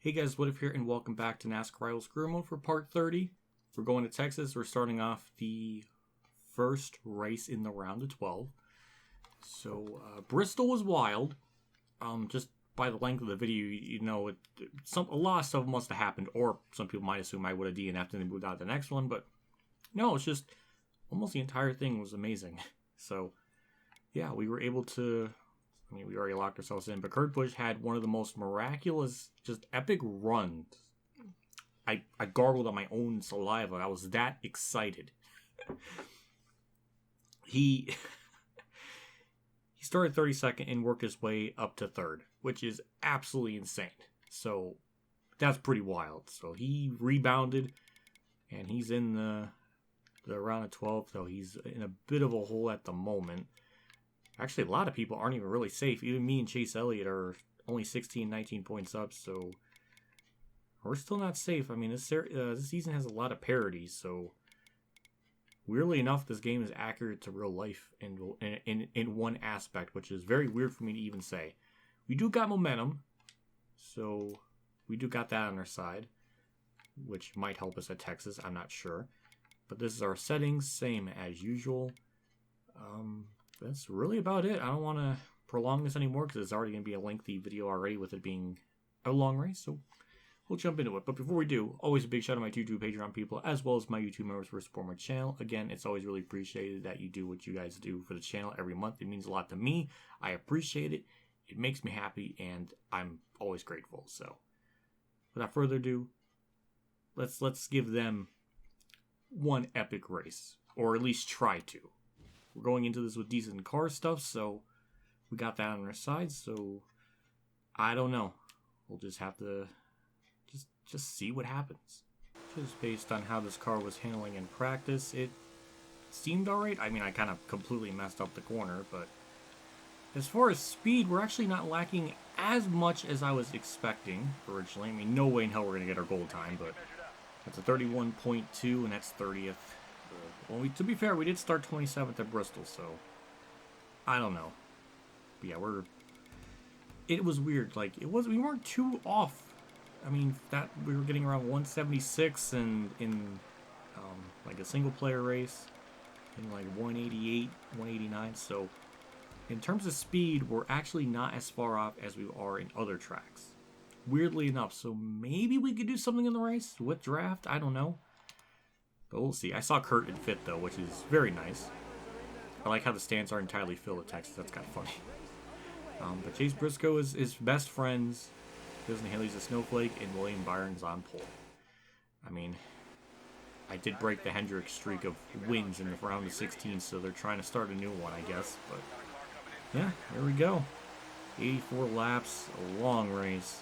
Hey guys, What If here, and welcome back to NASCAR Rivals Career Mode for part 30. We're going to Texas. We're starting off the first race in the round of 12. So Bristol was wild. Just by the length of the video, you know, a lot of stuff must have happened, or some people might assume I would have DNF'd and then moved on to the next one, but no, it's just almost the entire thing was amazing. So yeah, we were able to. I mean, we already locked ourselves in, but Kurt Busch had one of the most miraculous, just epic runs. I gargled on my own saliva. I was that excited. He started 32nd and worked his way up to 3rd, which is absolutely insane. So that's pretty wild. So he rebounded, and he's in the round of 12, so he's in a bit of a hole at the moment. Actually, a lot of people aren't even really safe. Even me and Chase Elliott are only 16, 19 points up, so we're still not safe. I mean, this season has a lot of parodies, so weirdly enough, this game is accurate to real life in one aspect, which is very weird for me to even say. We do got momentum, so we do got that on our side, which might help us at Texas. I'm not sure. But this is our settings, same as usual. That's really about it. I don't want to prolong this anymore because it's already going to be a lengthy video already with it being a long race. So we'll jump into it. But before we do, always a big shout out to my YouTube Patreon people as well as my YouTube members for supporting my channel. Again, it's always really appreciated that you do what you guys do for the channel every month. It means a lot to me. I appreciate it. It makes me happy and I'm always grateful. So without further ado, let's give them one epic race, or at least try to. We're going into this with decent car stuff, so we got that on our side, so I don't know. We'll just have to just see what happens. Just based on how this car was handling in practice, it seemed alright. I mean, I kind of completely messed up the corner, but as far as speed, we're actually not lacking as much as I was expecting originally. I mean, no way in hell we're going to get our goal time, but that's a 31.2, and that's 30th. Well, to be fair, we did start 27th at Bristol, so I don't know. But yeah, it was weird. Like, we weren't too off. I mean, that we were getting around 176 and in like a single player race in like 188, 189. So in terms of speed, we're actually not as far off as we are in other tracks. Weirdly enough, so maybe we could do something in the race with draft. I don't know. But we'll see. I saw Kurt in 5th, though, which is very nice. I like how the stands are entirely filled with Texas. That's kind of funny. But Chase Briscoe is his best friends. Disney Haley's a snowflake, and William Byron's on pole. I mean, I did break the Hendrick streak of wins in the round of 16, so they're trying to start a new one, I guess. But yeah, there we go. 84 laps, a long race.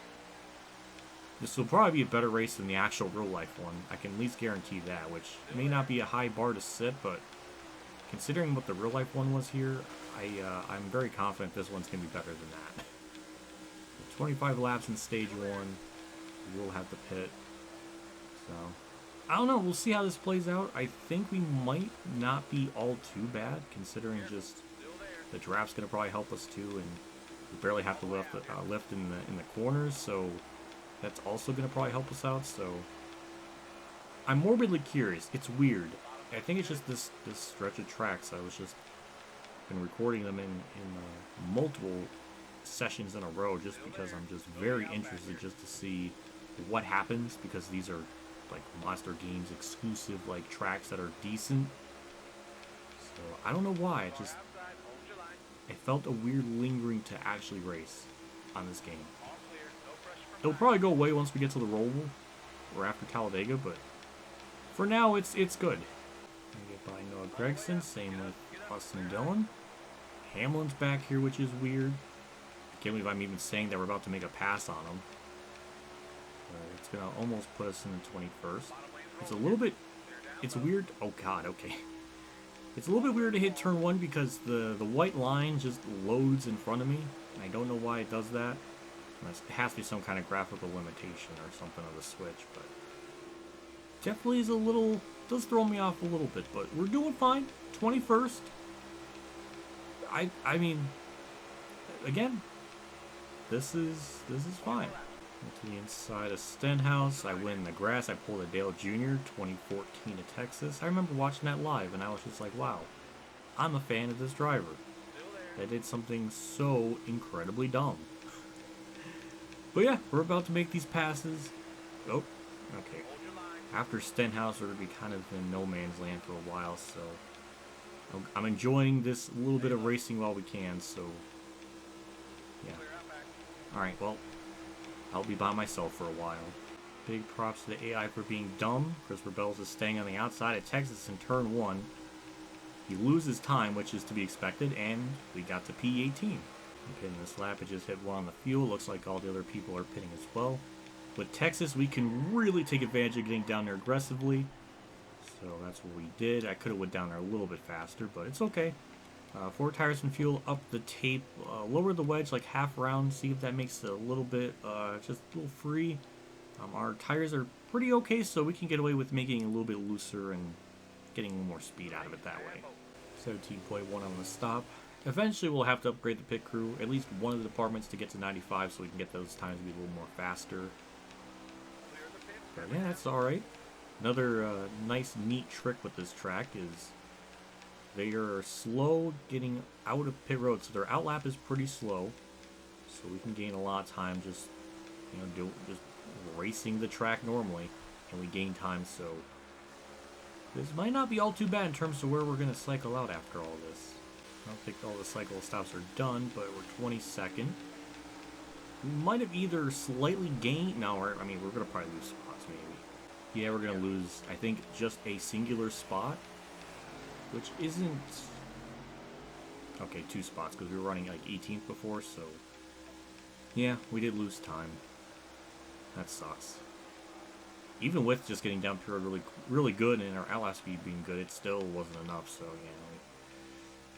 This will probably be a better race than the actual real-life one. I can at least guarantee that, which may not be a high bar to set, but considering what the real-life one was here, I'm very confident this one's going to be better than that. 25 laps in Stage 1. We'll have to pit. So, I don't know. We'll see how this plays out. I think we might not be all too bad, considering just the draft's going to probably help us too, and we barely have to lift in the corners, so that's also going to probably help us out, so I'm morbidly curious. It's weird. I think it's just this stretch of tracks. I was just been recording them in multiple sessions in a row just because I'm just very interested just to see what happens, because these are like Monster Games exclusive like tracks that are decent. So I don't know why. I felt a weird lingering to actually race on this game. It'll probably go away once we get to the Roval or after Talladega, but for now, it's good. We get by Noah Gragson, same with Austin Dillon. Hamlin's back here, which is weird. I can't believe I'm even saying that we're about to make a pass on him. It's going to almost put us in the 21st. It's a little bit... It's weird. Oh, God, okay. It's a little bit weird to hit turn 1 because the white line just loads in front of me. And I don't know why it does that. It has to be some kind of graphical limitation or something of the Switch, but definitely is does throw me off a little bit, but we're doing fine. 21st. I mean, again, this is fine. To the inside of Stenhouse, I win the grass. I pulled a Dale Jr. 2014 to Texas. I remember watching that live, and I was just like, wow, I'm a fan of this driver. That did something so incredibly dumb. But yeah, we're about to make these passes. Oh, okay. After Stenhouse, we're going to be kind of in no man's land for a while, so I'm enjoying this little bit of racing while we can, so yeah. Alright, well, I'll be by myself for a while. Big props to the AI for being dumb. Christopher Bells is staying on the outside of Texas in turn 1. He loses time, which is to be expected, and we got to P18. I'm pitting this lap. It just hit one on the fuel. Looks like all the other people are pitting as well. With Texas, we can really take advantage of getting down there aggressively. So that's what we did. I could have went down there a little bit faster, but it's okay. 4 tires and fuel, up the tape, lower the wedge like half round, see if that makes it a little bit, just a little free. Our tires are pretty okay, so we can get away with making it a little bit looser and getting a little more speed out of it that way. 17.1 on the stop. Eventually we'll have to upgrade the pit crew, at least one of the departments, to get to 95 so we can get those times to be a little more faster. But yeah, that's alright. Another nice, neat trick with this track is they are slow getting out of pit road, so their outlap is pretty slow. So we can gain a lot of time just, just racing the track normally, and we gain time. So this might not be all too bad in terms of where we're going to cycle out after all this. I don't think all the cycle stops are done, but we're 22nd. We might have either slightly gained. No, we're going to probably lose spots maybe. Yeah, we're going to lose, I think, just a singular spot. Which isn't... Okay, 2 spots, because we were running like 18th before, so... Yeah, we did lose time. That sucks. Even with just getting down pure really good and our outlap speed being good, it still wasn't enough, so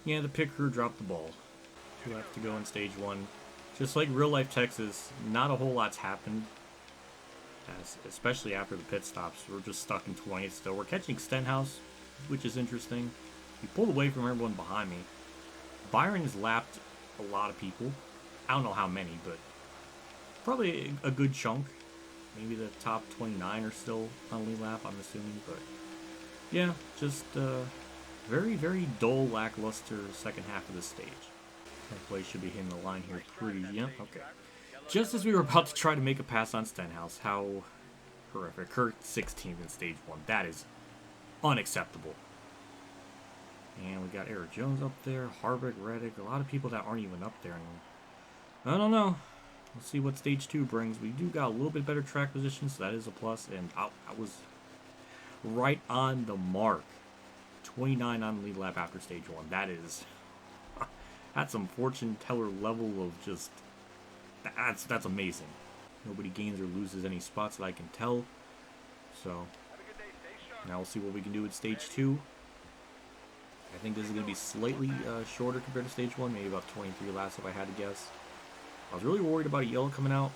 yeah, the pit crew dropped the ball. 2 laps to go in stage 1. Just like real life Texas, not a whole lot's happened. Especially after the pit stops. We're just stuck in 20th still. We're catching Stenhouse, which is interesting. He pulled away from everyone behind me. Byron has lapped a lot of people. I don't know how many, but probably a good chunk. Maybe the top 29 are still on lead lap, I'm assuming. But yeah, just very, very dull, lackluster second half of the stage. Hopefully should be hitting the line here pretty... Yeah, okay. Just as we were about to try to make a pass on Stenhouse, how horrific. Kurt 16th in stage 1. That is unacceptable. And we got Eric Jones up there, Harvick, Reddick, a lot of people that aren't even up there anymore. I don't know. We'll see what stage 2 brings. We do got a little bit better track position, so that is a plus. And I was right on the mark. 29 on the lead lap after stage 1. That is... That's some fortune teller level of just... That's amazing. Nobody gains or loses any spots that I can tell. So... Now we'll see what we can do with stage 2. I think this is going to be slightly shorter compared to stage 1, maybe about 23 laps if I had to guess. I was really worried about a yellow coming out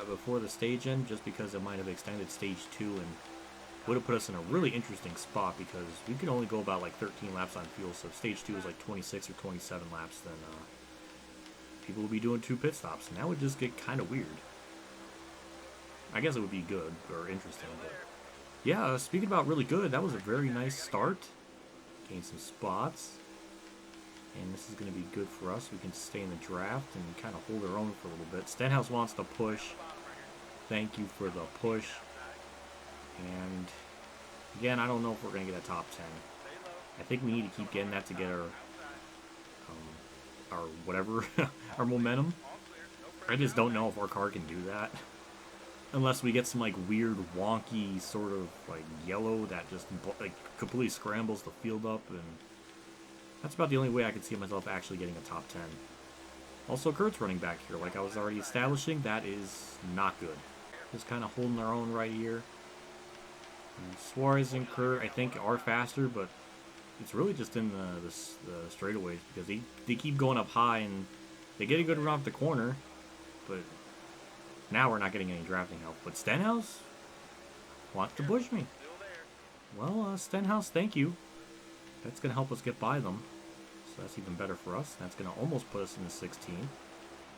before the stage end, just because it might have extended stage 2 and would have put us in a really interesting spot, because we could only go about like 13 laps on fuel, so if stage 2 is like 26 or 27 laps, then people would be doing 2 pit stops, and that would just get kind of weird. I guess it would be good or interesting, but yeah, speaking about really good, that was a very nice start. Gain some spots. And this is going to be good for us. We can stay in the draft and kind of hold our own for a little bit. Stenhouse wants to push. Thank you for the push. And again, I don't know if we're going to get a top 10. I think we need to keep getting that to get our whatever, our momentum. I just don't know if our car can do that. Unless we get some like weird wonky sort of like yellow that just like completely scrambles the field up, and that's about the only way I could see myself actually getting a top 10. Also, Kurt's running back here like I was already establishing. That is not good. Just kind of holding our own right here. And Suarez and Kurt I think are faster, but it's really just in the straightaways, because they keep going up high and they get a good run off the corner, but now we're not getting any drafting help. But Stenhouse wants to push me. Well, Stenhouse, thank you. That's going to help us get by them. So that's even better for us. That's going to almost put us in the 16th.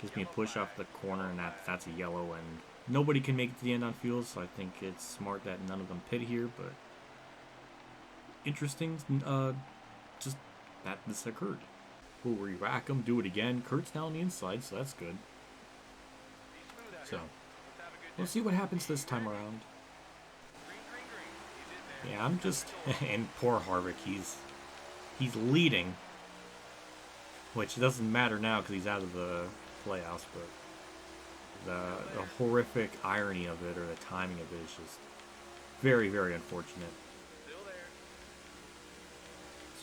Gives me a push off the corner, and that's a yellow, and Nobody can make it to the end on fuel, so I think it's smart that none of them pit here, but interesting, just that this occurred. We'll re-rack him, do it again. Kurt's down the inside, so that's good. So, we'll see what happens this time around. Yeah, I'm just... and poor Harvick, he's leading. Which doesn't matter now because he's out of the playoffs, but the horrific irony of it, or the timing of it, is just very, very unfortunate.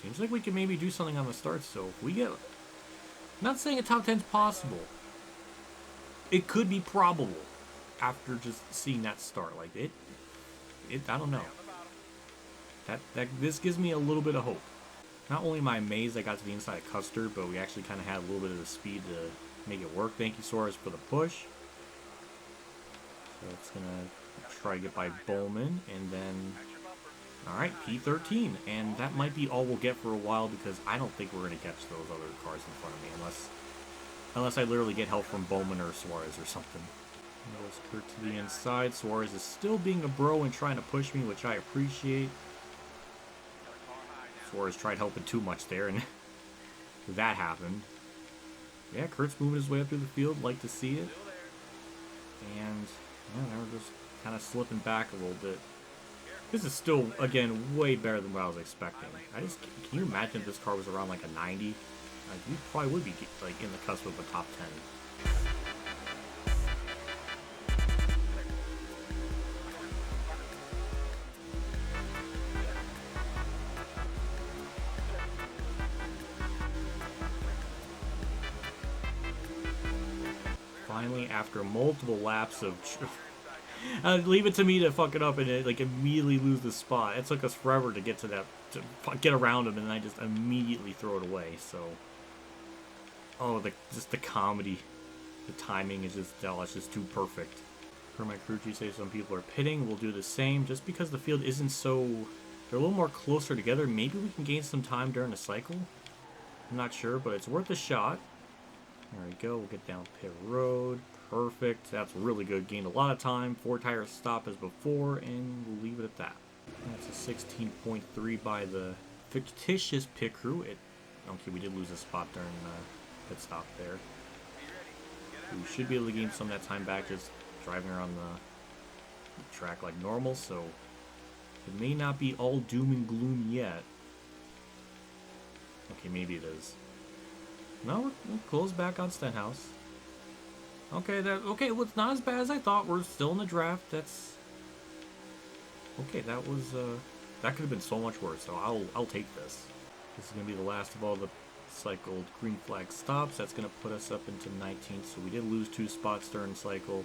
Seems like we can maybe do something on the start, so if we get... I'm not saying a top 10's possible. It could be probable after just seeing that start. Like, I don't know. This gives me a little bit of hope. Not only am I amazed I got to the inside of Custer, but we actually kind of had a little bit of the speed to make it work. Thank you, Suarez, for the push. So it's going to try to get by Bowman, and then... Alright, P13, and that might be all we'll get for a while, because I don't think we're going to catch those other cars in front of me, unless I literally get help from Bowman or Suarez or something. Goes Kurt to the inside. Suarez is still being a bro and trying to push me, which I appreciate. Suarez tried helping too much there, and that happened. Yeah, Kurt's moving his way up through the field. Like to see it. And yeah, we're just kind of slipping back a little bit. This is still, again, way better than what I was expecting. Can you imagine if this car was around like a 90? Like, we probably would be like in the cusp of a top 10. Finally, after multiple laps of... leave it to me to fuck it up and like immediately lose the spot. It took us forever to get to that, to get around him, and then I just immediately throw it away. So, oh, just the comedy, the timing is just, oh, it's just too perfect. For my crew chief say some people are pitting, we'll do the same. Just because the field isn't so, they're a little more closer together. Maybe we can gain some time during the cycle. I'm not sure, but it's worth a shot. There we go. We'll get down pit road. Perfect. That's really good. Gained a lot of time. 4 tire stop as before, and we'll leave it at that. That's a 16.3 by the fictitious pit crew. Okay, we did lose a spot during the pit stop there. We should be able to gain some of that time back just driving around the track like normal, so it may not be all doom and gloom yet. Okay, maybe it is. No, we're close back on Stenhouse. Okay, well, it's not as bad as I thought. We're still in the draft. That's okay. That was that could have been so much worse. So I'll take this. This is gonna be the last of all the cycled green flag stops. That's gonna put us up into 19th. So we did lose 2 spots during cycle.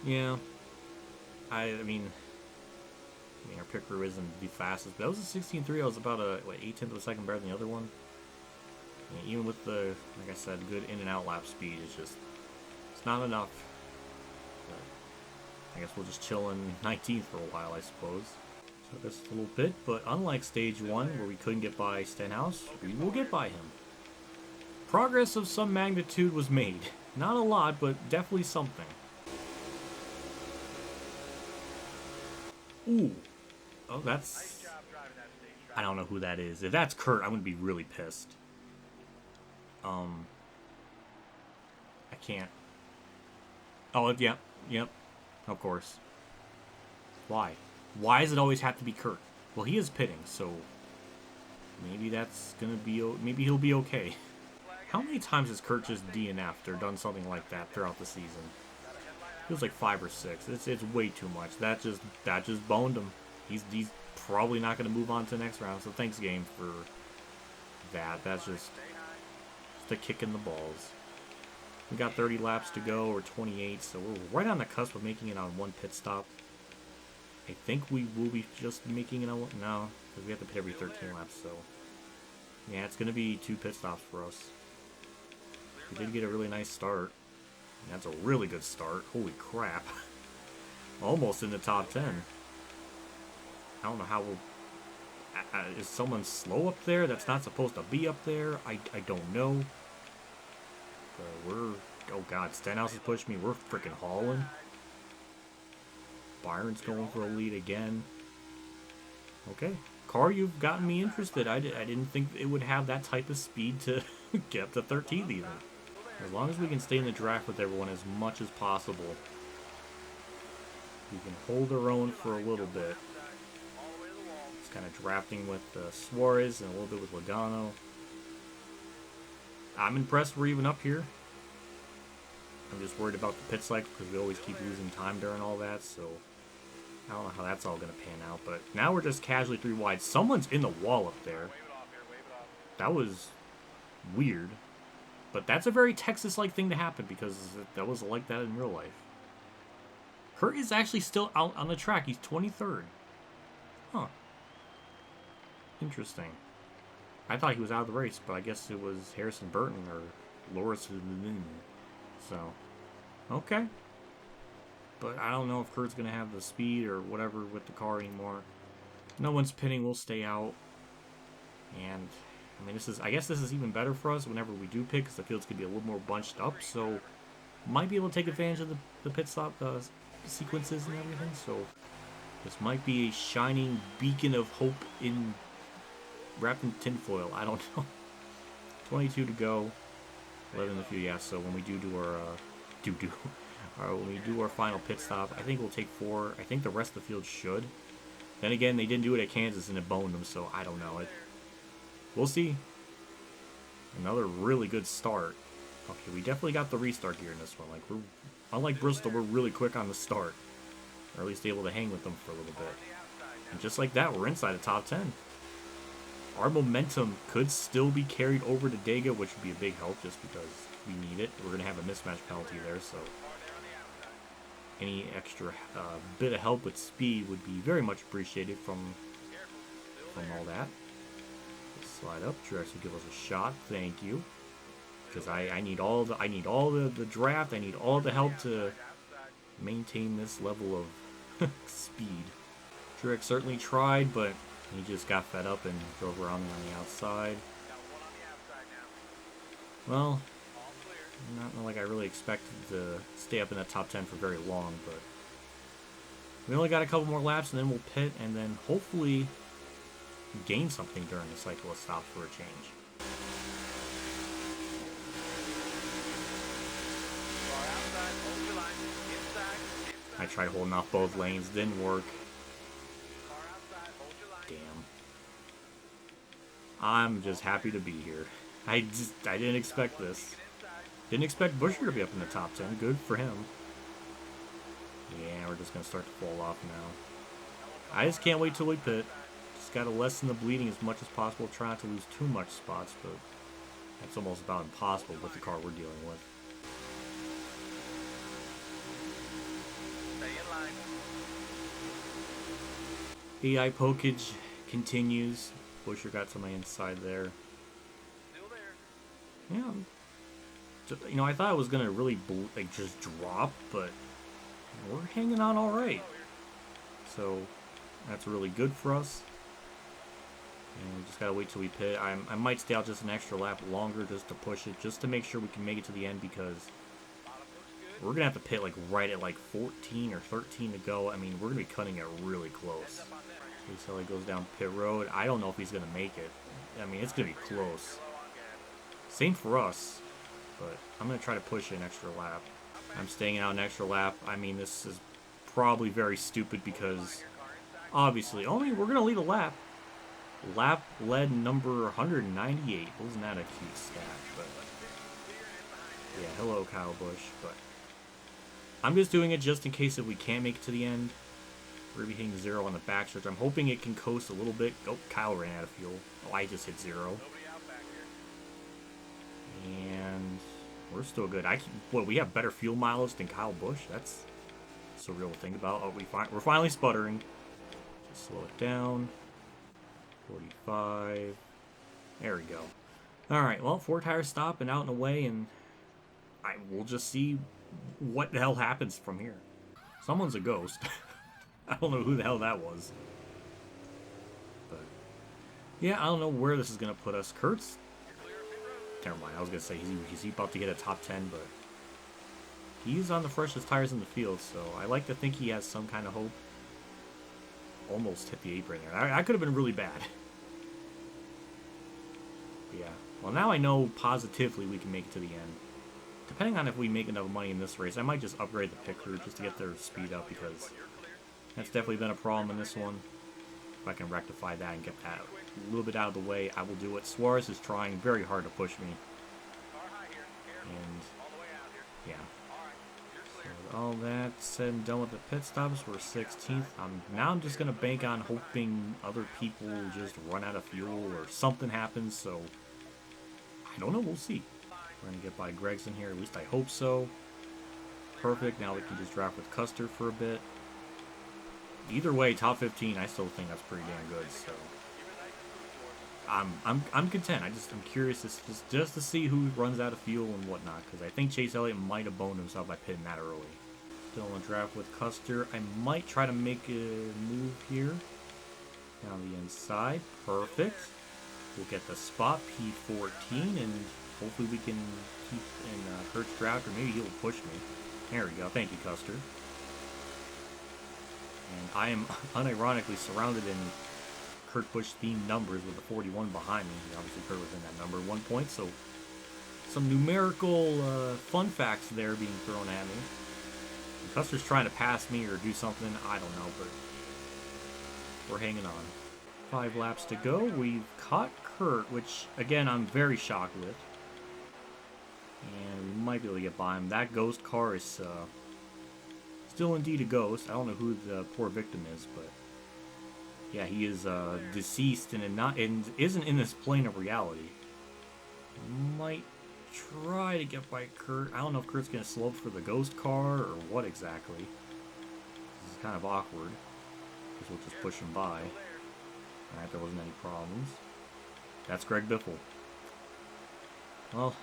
Yeah, I mean, our pit crew isn't the fastest, but that was a 16.3. I was about a 1/8 of a second better than the other one. And even with the, like I said, good in and out lap speed, it's not enough. But I guess we'll just chill in 19th for a while, I suppose. Took us a little bit, but unlike stage 1, where we couldn't get by Stenhouse, we will get by him. Progress of some magnitude was made. Not a lot, but definitely something. Ooh. Oh, that's... I don't know who that is. If that's Kurt, I'm going to be really pissed. I can't. Oh, yep, of course. Why? Why does it always have to be Kurt? Well, he is pitting, so maybe that's gonna be. Maybe he'll be okay. How many times has Kurt just DNF'd or done something like that throughout the season? Feels like 5 or 6. It's way too much. That just boned him. He's probably not gonna move on to the next round. So thanks, game, for that. That's just a kick in the balls. We got 30 laps to go, or 28, so we're right on the cusp of making it on 1 pit stop. I think we will be just making it on 1. No, because we have to pit every 13 laps, so yeah, it's going to be 2 pit stops for us. We did get a really nice start. That's a really good start. Holy crap. Almost in the top 10. I don't know how we'll... is someone slow up there that's not supposed to be up there? I don't know. Oh god, Stenhouse has pushed me. We're freaking hauling. Byron's going for a lead again. Okay. Car, you've gotten me interested. I didn't think it would have that type of speed to get up to 13th even. As long as we can stay in the draft with everyone as much as possible, we can hold our own for a little bit. Just kind of drafting with Suarez and a little bit with Logano. I'm impressed we're even up here. I'm just worried about the pit cycle because we always keep losing time during all that, so I don't know how that's all going to pan out. But now we're just casually 3 wide. Someone's in the wall up there. That was weird. But that's a very Texas-like thing to happen because that was like that in real life. Kurt is actually still out on the track. He's 23rd. Huh. Interesting. I thought he was out of the race, but I guess it was Harrison Burton or Loris. So, okay. But I don't know if Kurt's going to have the speed or whatever with the car anymore. No one's pinning. We'll stay out. And, I mean, I guess this is even better for us whenever we do pit because the fields could be a little more bunched up. So, might be able to take advantage of the pit stop sequences and everything. So, this might be a shining beacon of hope wrapped in tinfoil. I don't know. 22 to go. 11 to few, yeah. So when we do our final pit stop, I think we'll take 4. I think the rest of the field should. Then again, they didn't do it at Kansas and it boned them, so I don't know. We'll see. Another really good start. Okay, we definitely got the restart gear in this one. Like unlike Bristol, we're really quick on the start, or at least able to hang with them for a little bit. And just like that, we're inside the top 10. Our momentum could still be carried over to Dega, which would be a big help just because we need it. We're going to have a mismatch penalty there, so any extra bit of help with speed would be very much appreciated from all that. Let's slide up. Truex will give us a shot. Thank you. Because I need all the draft. I need all the help to maintain this level of speed. Truex certainly tried, but he just got fed up and drove around me on the outside. Well, not like I really expected to stay up in that top 10 for very long, but we only got a couple more laps and then we'll pit and then hopefully gain something during the cycle of stops for a change. I tried holding off both lanes, didn't work. Damn. I'm just happy to be here. I didn't expect this. Didn't expect Buescher to be up in the top 10. Good for him. Yeah, we're just going to start to fall off now. I just can't wait till we pit. Just got to lessen the bleeding as much as possible. Try not to lose too much spots, but that's almost about impossible with the car we're dealing with. AI pokage continues. Buescher got to my inside there. Yeah. You know, I thought it was going to really just drop, but we're hanging on all right. So that's really good for us. And we just got to wait till we pit. I might stay out just an extra lap longer just to push it, just to make sure we can make it to the end, because we're going to have to pit like right at like 14 or 13 to go. I mean, we're going to be cutting it really close. So he goes down pit road. I don't know if he's going to make it. I mean, it's going to be close. Same for us, but I'm going to try to push an extra lap. I'm staying out an extra lap. I mean, this is probably very stupid because, obviously, we're going to lead a lap. Lap led number 198. Wasn't that a cute stat? But yeah, hello, Kyle Busch. But I'm just doing it just in case if we can't make it to the end. We're going to be hitting 0 on the backstretch. I'm hoping it can coast a little bit. Oh, Kyle ran out of fuel. Oh, I just hit 0. And we're still good. We have better fuel mileage than Kyle Busch. That's surreal to think about. Oh, we're finally sputtering. Just slow it down. 45. There we go. Alright, well, 4 tires stop and out and away, and we'll just see what the hell happens from here. Someone's a ghost. I don't know who the hell that was. But yeah, I don't know where this is going to put us. Kurt's... Never mind, I was going to say, he's about to get a top 10, but He's on the freshest tires in the field, so I like to think he has some kind of hope. Almost hit the apron there. I could have been really bad. But yeah. Well, now I know positively we can make it to the end. Depending on if we make enough money in this race, I might just upgrade the pit crew just to get their speed up, because that's definitely been a problem in this one. If I can rectify that and get that a little bit out of the way, I will do it. Suarez is trying very hard to push me. And yeah. So all that said and done with the pit stops, we're 16th. Now I'm just going to bank on hoping other people just run out of fuel or something happens, so I don't know, we'll see. We're going to get by Gregson here, at least I hope so. Perfect, now we can just draft with Custer for a bit. Either way, top 15, I still think that's pretty damn good, so I'm content. I'm curious just to see who runs out of fuel and whatnot, because I think Chase Elliott might have boned himself by pitting that early. Still on the draft with Custer. I might try to make a move here. Down the inside. Perfect. We'll get the spot, P14, and hopefully we can keep in Kurt's draft, or maybe he'll push me. There we go. Thank you, Custer. And I am unironically surrounded in Kurt Busch themed numbers with the 41 behind me. Obviously Kurt was in that number at one point, so some numerical fun facts there being thrown at me. And Custer's trying to pass me or do something, I don't know, but we're hanging on. 5 laps to go. We've caught Kurt, which again I'm very shocked with. And we might be able to get by him. That ghost car is still indeed a ghost. I don't know who the poor victim is, but yeah, he is deceased and isn't in this plane of reality. Might try to get by Kurt. I don't know if Kurt's going to slow up for the ghost car or what exactly. This is kind of awkward. Guess we'll just push him by. Alright, there wasn't any problems. That's Greg Biffle. Well,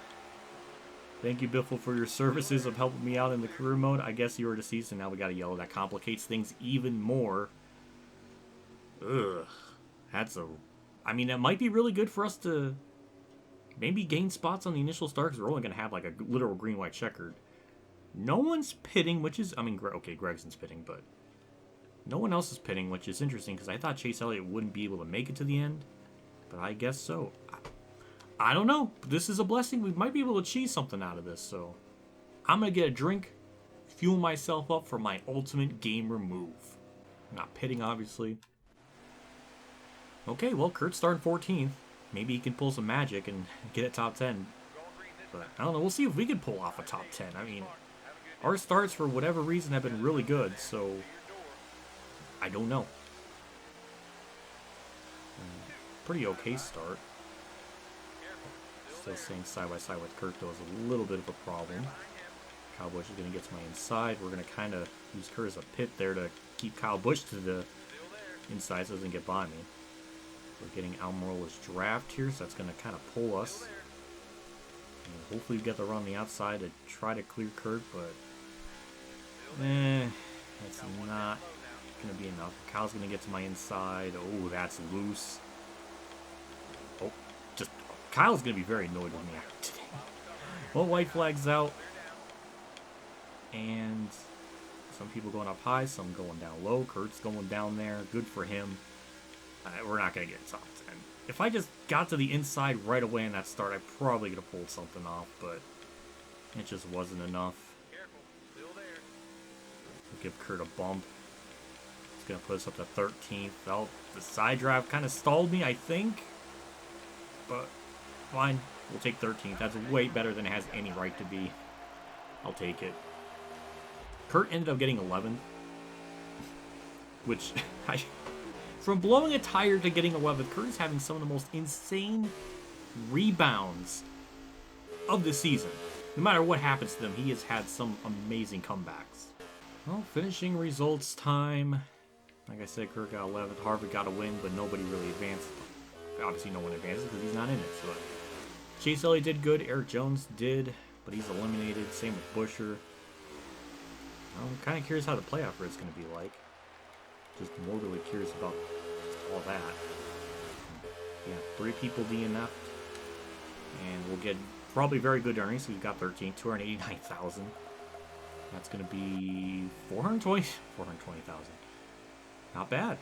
thank you, Biffle, for your services of helping me out in the career mode. I guess you were deceased, and now we got a yellow. That complicates things even more. Ugh. I mean, that might be really good for us to maybe gain spots on the initial start, because we're only going to have like a literal green-white-checkered. No one's pitting, which is, I mean, okay, Gregson's pitting, but no one else is pitting, which is interesting, because I thought Chase Elliott wouldn't be able to make it to the end, but I guess so. I don't know. This is a blessing. We might be able to achieve something out of this, so I'm going to get a drink, fuel myself up for my ultimate gamer move. I'm not pitting, obviously. Okay, well, Kurt's starting 14th. Maybe he can pull some magic and get a top 10. But I don't know. We'll see if we can pull off a top 10. I mean, our starts, for whatever reason, have been really good, so I don't know. Pretty okay start. Still staying side by side with Kurt, though, is a little bit of a problem. Kyle Busch is going to get to my inside. We're going to kind of use Kurt as a pit there to keep Kyle Busch to the inside so he doesn't get by me. We're getting Almirola's draft here, so that's going to kind of pull us. And hopefully we get the run on the outside to try to clear Kurt, but that's not going to be enough. Kyle's going to get to my inside. Oh, that's loose. Oh, Kyle's going to be very annoyed with me today. Well, white flag's out. And some people going up high, some going down low. Kurt's going down there. Good for him. We're not going to get top 10. If I just got to the inside right away in that start, I probably could have pulled something off, but it just wasn't enough. We'll give Kurt a bump. It's going to put us up to 13th. Well, the side drive kind of stalled me, I think. But fine. We'll take 13th. That's way better than it has any right to be. I'll take it. Kurt ended up getting 11th. Which, from blowing a tire to getting 11th, Kurt is having some of the most insane rebounds of the season. No matter what happens to them, he has had some amazing comebacks. Well, finishing results time. Like I said, Kurt got 11th. Harvick got a win, but nobody really advanced. Obviously, no one advances because he's not in it. So Chase Elliott did good. Eric Jones did, but he's eliminated. Same with Buescher. I'm kind of curious how the playoff race is going to be like. Just more really curious about all that. Yeah, 3 people DNF'd. And we'll get probably very good earnings. So we've got 13, 289,000. That's going to be 420,000. Not bad.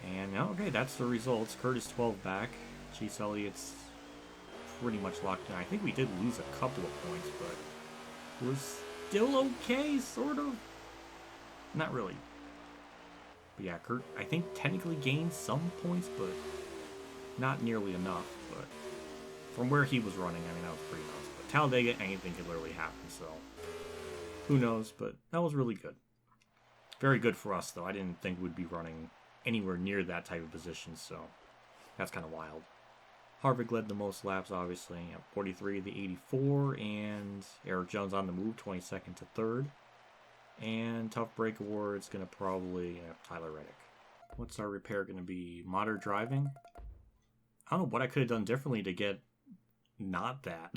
And okay, that's the results. Curtis 12 back. Chase Elliott's pretty much locked in. I think we did lose a couple of points, but we're still okay, sort of. Not really. But yeah, Kurt, I think technically gained some points, but not nearly enough. But from where he was running, I mean, that was pretty nice. But Talladega, anything could literally happen, so who knows? But that was really good. Very good for us, though. I didn't think we'd be running anywhere near that type of position, so that's kind of wild. Harvick led the most laps, obviously, at 43 of the 84, and Eric Jones on the move, 22nd to 3rd. And Tough Break Award's going to probably Tyler Reddick. What's our repair going to be? Modern driving? I don't know what I could have done differently to get not that.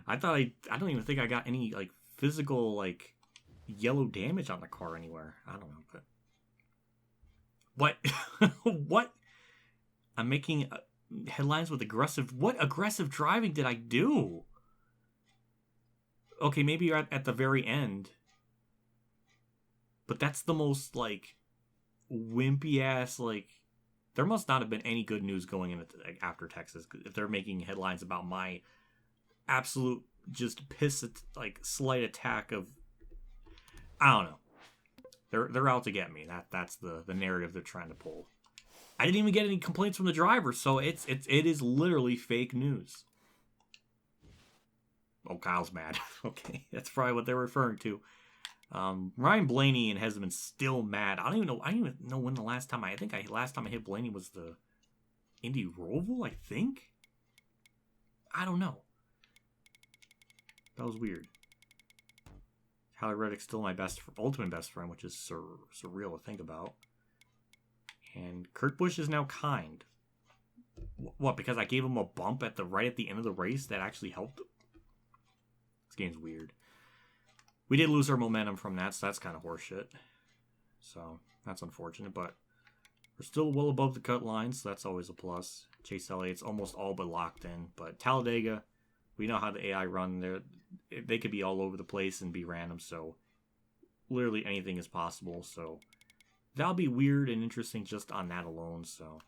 I don't even think I got any, like, physical, like, yellow damage on the car anywhere. I don't know, but... What? What? I'm making headlines with aggressive... What aggressive driving did I do? Okay, maybe you're at the very end. But that's the most, like, wimpy-ass, like... There must not have been any good news going in after Texas if they're making headlines about my absolute just slight attack of... I don't know. They're out to get me. That's the narrative they're trying to pull. I didn't even get any complaints from the driver, so it is literally fake news. Oh, Kyle's mad. Okay, that's probably what they're referring to. Ryan Blaney and Hesman still mad. I don't even know when the last time I hit Blaney was the Indy Roval, I think. I don't know. That was weird. Tyler Reddick's still my ultimate best friend, which is surreal to think about. And Kurt Busch is now kind. What? Because I gave him a bump right at the end of the race that actually helped him? This game's weird. We did lose our momentum from that, so that's kind of horseshit. So that's unfortunate, but we're still well above the cut line, so that's always a plus. Chase Elliott's almost all but locked in, but Talladega, we know how the AI run. They could be all over the place and be random, so literally anything is possible. So that'll be weird and interesting just on that alone. So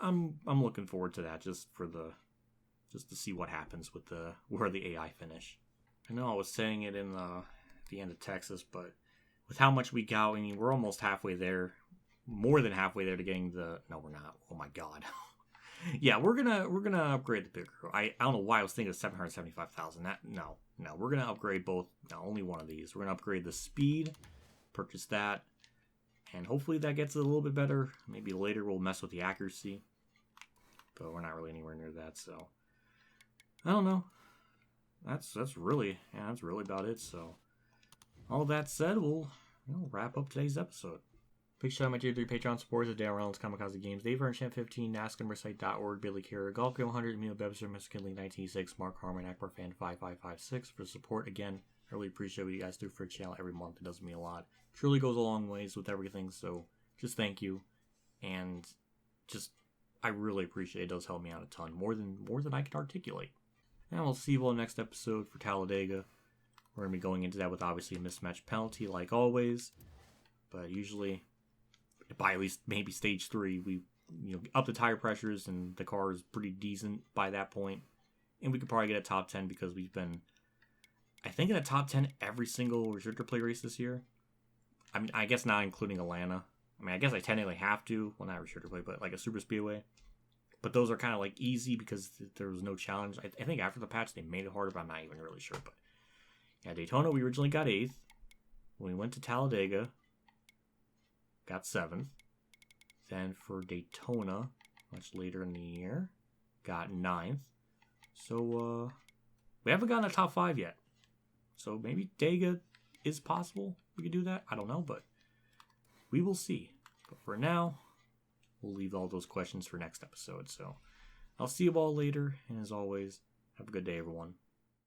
I'm looking forward to that just to see what happens with where the AI finish. I know I was saying it in the end of Texas, but with how much we got, I mean, we're almost halfway there, more than halfway there to getting the. No, we're not. Oh my god. Yeah, we're gonna upgrade the bigger. I don't know why I was thinking of 775,000. No, we're gonna upgrade both. No, only one of these. We're gonna upgrade the speed, purchase that, and hopefully that gets it a little bit better. Maybe later we'll mess with the accuracy, but we're not really anywhere near that. So I don't know. That's really about it. So all that said, we'll wrap up today's episode. Big shout out to my tier 3 Patreon supporters: Dan Reynolds, Kamikazegames, Dave Champ 15, NASCAR, Billy Carrier, Golf 100, EmilioBebzer, Mr. Kinley 1986, Mark Harman, Akbar Fan 5556 for support. Again, I really appreciate what you guys do for the channel every month. It does mean a lot. Truly goes a long ways with everything. So just thank you, and I really appreciate it. It does help me out a ton, more than I can articulate. And we'll see you all next episode for Talladega. We're gonna be going into that with obviously a mismatch penalty, like always, but usually by at least maybe stage 3, we up the tire pressures and the car is pretty decent by that point, and we could probably get a top 10 because we've been, I think, in a top 10 every single restrictor plate race this year. I mean, I guess not including Atlanta. I mean, I guess I technically have to, well, not restrictor plate, but like a super speedway. But those are kind of like easy because there was no challenge. I think after the patch they made it harder, but I'm not even really sure. But yeah, Daytona we originally got 8th. When we went to Talladega, got 7th. Then for Daytona, much later in the year, got 9th. So we haven't gotten a top 5 yet. So maybe Dega is possible. We could do that. I don't know, but we will see. But for now, we'll leave all those questions for next episode. So I'll see you all later. And as always, have a good day, everyone.